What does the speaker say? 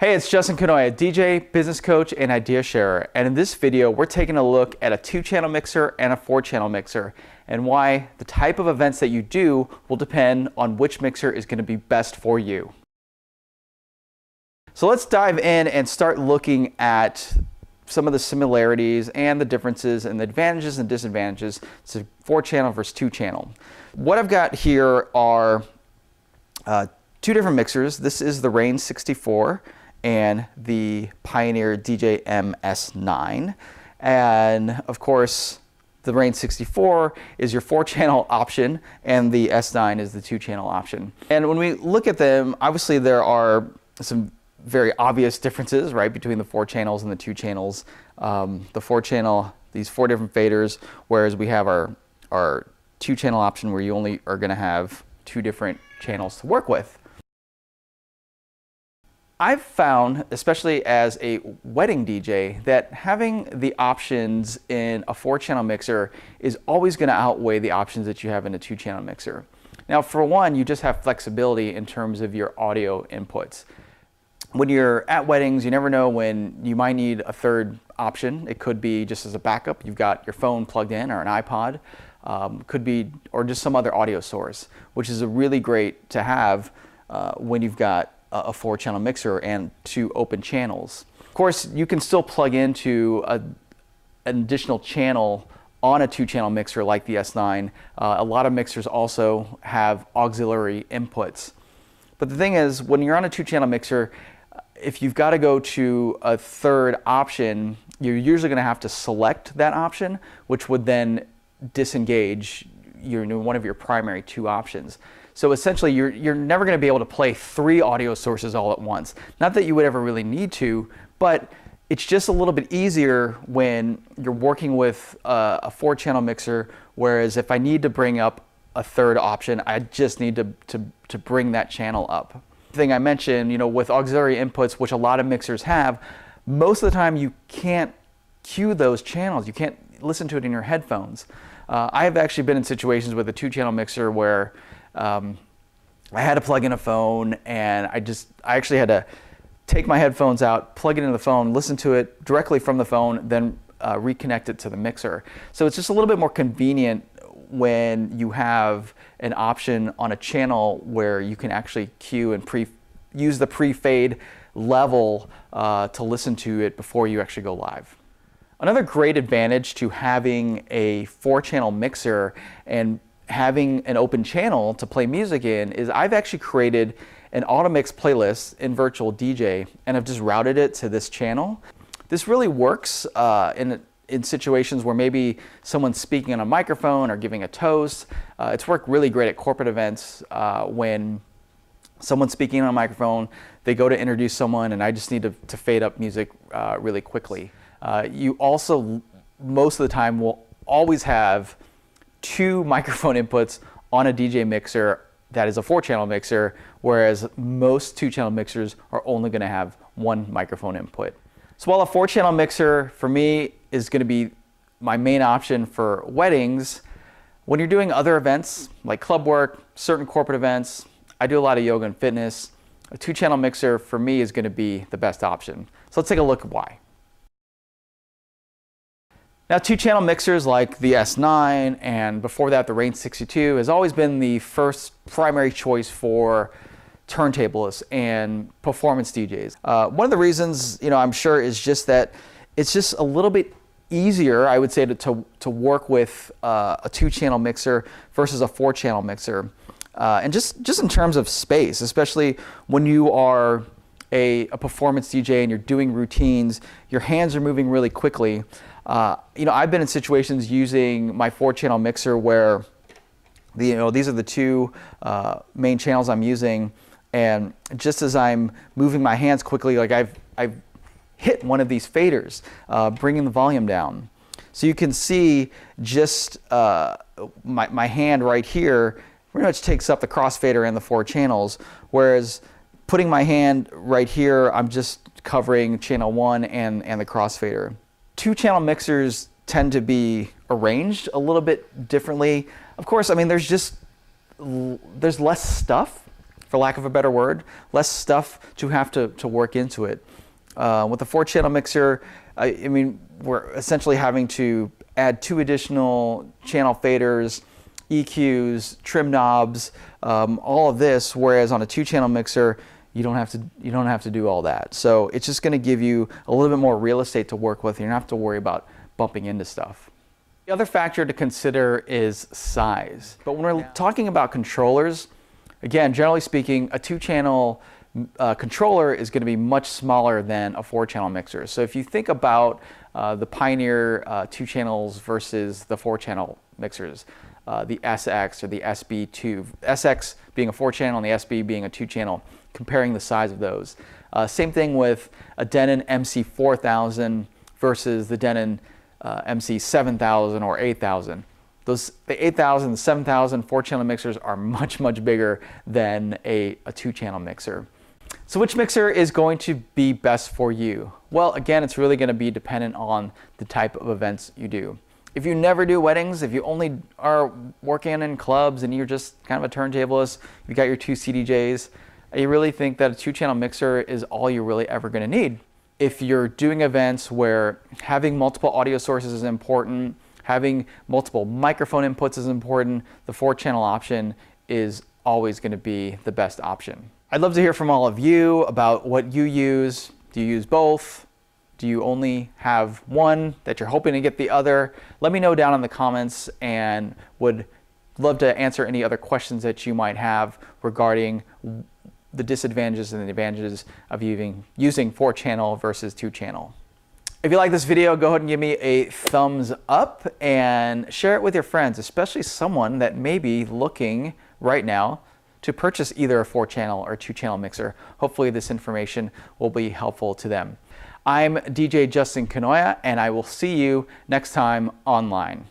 Hey, it's Justin Kanoy, a DJ, business coach, and idea sharer. And in this video, we're taking a look at a 2-channel mixer and a 4-channel mixer, and why the type of events that you do will depend on which mixer is going to be best for you. So let's dive in and start looking at some of the similarities and the differences and the advantages and disadvantages to 4-channel versus 2-channel. What I've got here are two different mixers. This is the Rane 64 and the Pioneer DJ MS9. And of course, the Rane 64 is your 4-channel option and the S9 is the 2-channel option. And when we look at them, obviously there are some very obvious differences, right, between the 4 channels and the 2 channels. The 4-channel, these 4 different faders, whereas we have our 2-channel option where you only are going to have 2 different channels to work with. I've found, especially as a wedding DJ, that having the options in a 4-channel mixer is always going to outweigh the options that you have in a 2-channel mixer. Now, for one, you just have flexibility in terms of your audio inputs. When you're at weddings, you never know when you might need a third option. It could be just as a backup. You've got your phone plugged in or an iPod. Could be, or just some other audio source, which is a really great to have when you've got a 4-channel mixer and 2 open channels. Of course, you can still plug into an additional channel on a 2-channel mixer like the S9. A lot of mixers also have auxiliary inputs. But the thing is, when you're on a 2-channel mixer, if you've got to go to a third option, you're usually going to have to select that option, which would then disengage one of your primary 2 options. So essentially, you're never going to be able to play 3 audio sources all at once. Not that you would ever really need to, but it's just a little bit easier when you're working with a 4-channel mixer, whereas if I need to bring up a third option, I just need to bring that channel up. The thing I mentioned, with auxiliary inputs, which a lot of mixers have, most of the time you can't cue those channels. You can't listen to it in your headphones. I have actually been in situations with a 2-channel mixer where I had to plug in a phone, and I actually had to take my headphones out, plug it into the phone, listen to it directly from the phone, then reconnect it to the mixer. So it's just a little bit more convenient when you have an option on a channel where you can actually cue and use the pre-fade level to listen to it before you actually go live. Another great advantage to having a 4-channel mixer and having an open channel to play music in is I've actually created an auto-mix playlist in Virtual DJ, and I've just routed it to this channel. This really works in situations where maybe someone's speaking on a microphone or giving a toast. It's worked really great at corporate events when someone's speaking on a microphone, they go to introduce someone, and I just need to fade up music really quickly. You also, most of the time, will always have 2 microphone inputs on a DJ mixer that is a 4-channel mixer, whereas most 2-channel mixers are only going to have 1 microphone input. So while a 4-channel mixer for me is going to be my main option for weddings, when you're doing other events like club work, certain corporate events, I do a lot of yoga and fitness, a 2-channel mixer for me is going to be the best option. So let's take a look at why. Now, 2-channel mixers like the S9 and before that the Rane 62 has always been the first primary choice for turntablists and performance DJs. One of the reasons, I'm sure, is just that it's just a little bit easier, I would say, to work with a 2-channel mixer versus a 4-channel mixer. And just in terms of space, especially when you are a performance DJ and you're doing routines, your hands are moving really quickly. I've been in situations using my 4-channel mixer where these are the 2 main channels I'm using, and just as I'm moving my hands quickly, like I've hit one of these faders, bringing the volume down. So you can see just my hand right here pretty much takes up the crossfader and the 4 channels, whereas putting my hand right here, I'm just covering channel 1 and the crossfader. 2-channel mixers tend to be arranged a little bit differently. Of course, I mean, there's less stuff for lack of a better word, less stuff to have to work into it. With the 4-channel mixer, I mean, we're essentially having to add 2 additional channel faders, EQs, trim knobs, all of this, whereas on a 2-channel mixer, you don't have to do all that. So it's just going to give you a little bit more real estate to work with. You don't have to worry about bumping into stuff. The other factor to consider is size. But when we're talking about controllers, again, generally speaking, a 2-channel controller is going to be much smaller than a 4-channel mixer. So if you think about the Pioneer 2 channels versus the 4-channel mixers, the SX or the SB2, SX being a 4-channel and the SB being a 2-channel, comparing the size of those. Same thing with a Denon MC4000 versus the Denon MC7000 or 8000. The 8000, the 7000 4-channel mixers are much, much bigger than a 2-channel mixer. So which mixer is going to be best for you? Well, again, it's really going to be dependent on the type of events you do. If you never do weddings, if you only are working in clubs and you're just kind of a turntablist, you got your 2 CDJs, I really think that a 2-channel mixer is all you're really ever going to need. If you're doing events where having multiple audio sources is important, having multiple microphone inputs is important, the 4-channel option is always going to be the best option. I'd love to hear from all of you about what you use. Do you use both? Do you only have one that you're hoping to get the other? Let me know down in the comments, and would love to answer any other questions that you might have regarding the disadvantages and the advantages of using 4-channel versus 2-channel. If you like this video, go ahead and give me a thumbs up and share it with your friends, especially someone that may be looking right now to purchase either a 4-channel or 2-channel mixer. Hopefully this information will be helpful to them. I'm DJ Justin Kanoya, and I will see you next time online.